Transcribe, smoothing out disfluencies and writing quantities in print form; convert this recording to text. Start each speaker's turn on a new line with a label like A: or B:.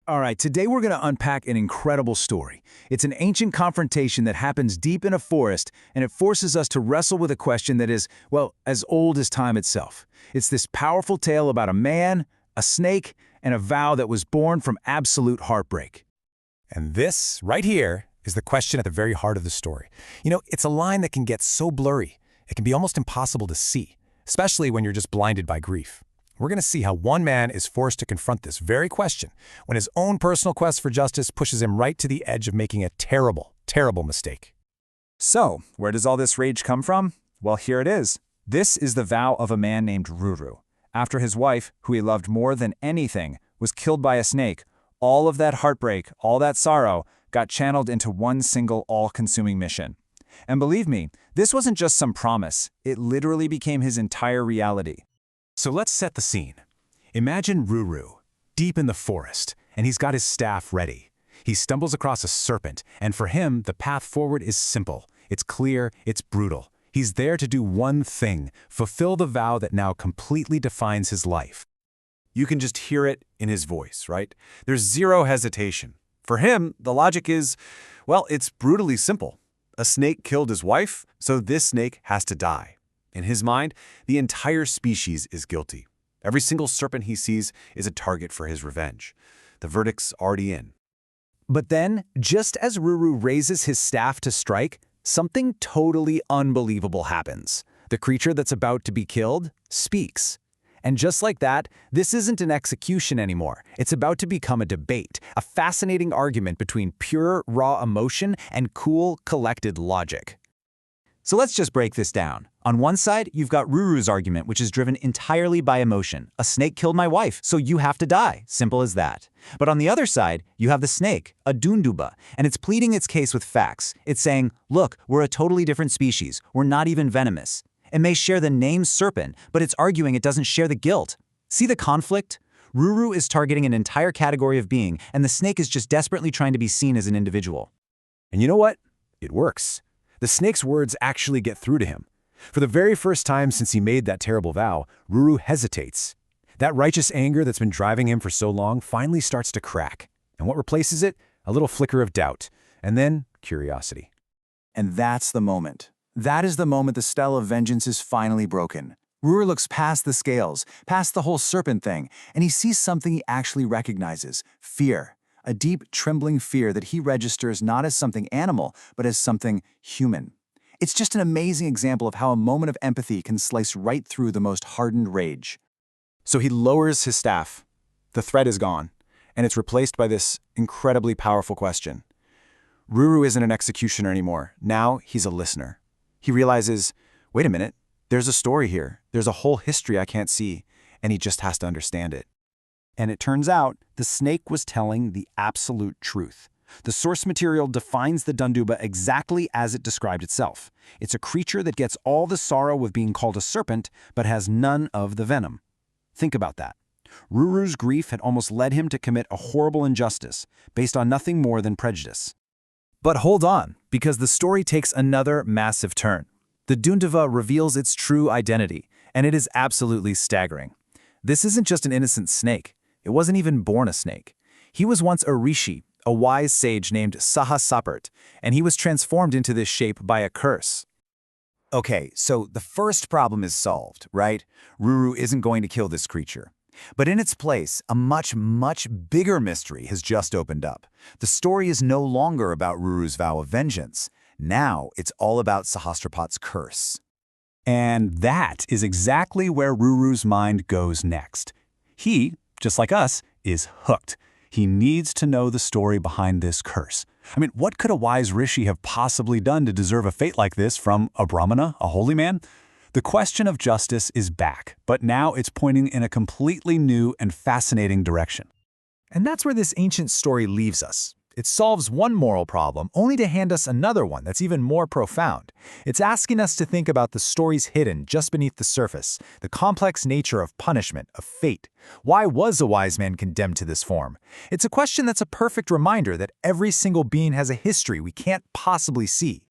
A: All right, today we're going to unpack an incredible story. It's an ancient confrontation that happens deep in a forest, and it forces us to wrestle with a question that is, well, as old as time itself. It's this powerful tale about a man, a snake, and a vow that was born from absolute heartbreak.
B: And this, right here, is the question at the very heart of the story. It's a line that can get so blurry, it can be almost impossible to see, especially when you're just blinded by grief. We're going to see how one man is forced to confront this very question when his own personal quest for justice pushes him right to the edge of making a terrible, terrible mistake.
C: So, where does all this rage come from? Well, here it is. This is the vow of a man named Ruru. After his wife, who he loved more than anything, was killed by a snake, all of that heartbreak, all that sorrow, got channeled into one single all-consuming mission. And believe me, this wasn't just some promise. It literally became his entire reality.
B: So let's set the scene. Imagine Ruru, deep in the forest, and he's got his staff ready. He stumbles across a serpent, and for him, the path forward is simple. It's clear, it's brutal. He's there to do one thing, fulfill the vow that now completely defines his life.
D: You can just hear it in his voice, right? There's zero hesitation. For him, the logic is, well, it's brutally simple. A snake killed his wife, so this snake has to die. In his mind, the entire species is guilty. Every single serpent he sees is a target for his revenge. The verdict's already in.
A: But then, just as Ruru raises his staff to strike, something totally unbelievable happens. The creature that's about to be killed speaks. And just like that, this isn't an execution anymore. It's about to become a debate, a fascinating argument between pure, raw emotion and cool, collected logic. So let's just break this down. On one side, you've got Ruru's argument, which is driven entirely by emotion. A snake killed my wife, so you have to die. Simple as that. But on the other side, you have the snake, a Dundubha, and it's pleading its case with facts. It's saying, look, we're a totally different species. We're not even venomous. It may share the name serpent, but it's arguing it doesn't share the guilt. See the conflict? Ruru is targeting an entire category of being, and the snake is just desperately trying to be seen as an individual.
B: And you know what? It works. The snake's words actually get through to him. For the very first time since he made that terrible vow, Ruru hesitates. That righteous anger that's been driving him for so long finally starts to crack. And what replaces it? A little flicker of doubt. And then curiosity.
C: And that's the moment. That is the moment the spell of vengeance is finally broken. Ruru looks past the scales, past the whole serpent thing, and he sees something he actually recognizes: fear. A deep, trembling fear that he registers not as something animal, but as something human. It's just an amazing example of how a moment of empathy can slice right through the most hardened rage.
A: So he lowers his staff. The threat is gone, and it's replaced by this incredibly powerful question. Ruru isn't an executioner anymore. Now he's a listener. He realizes, wait a minute, there's a story here. There's a whole history I can't see, and he just has to understand it. And it turns out the snake was telling the absolute truth. The source material defines the Dundubha exactly as it described itself. It's a creature that gets all the sorrow of being called a serpent, but has none of the venom. Think about that. Ruru's grief had almost led him to commit a horrible injustice, based on nothing more than prejudice. But hold on, because the story takes another massive turn. The Dundubha reveals its true identity, and it is absolutely staggering. This isn't just an innocent snake. It wasn't even born a snake. He was once a Rishi, a wise sage named Sahasrapat, and he was transformed into this shape by a curse.
C: Okay, so the first problem is solved, right? Ruru isn't going to kill this creature. But in its place, a much, much bigger mystery has just opened up. The story is no longer about Ruru's vow of vengeance. Now it's all about Sahasrapat's curse.
B: And that is exactly where Ruru's mind goes next. He, just like us, is hooked. He needs to know the story behind this curse. I mean, what could a wise Rishi have possibly done to deserve a fate like this from a Brahmana, a holy man? The question of justice is back, but now it's pointing in a completely new and fascinating direction.
A: And that's where this ancient story leaves us. It solves one moral problem, only to hand us another one that's even more profound. It's asking us to think about the stories hidden just beneath the surface, the complex nature of punishment, of fate. Why was a wise man condemned to this form? It's a question that's a perfect reminder that every single being has a history we can't possibly see.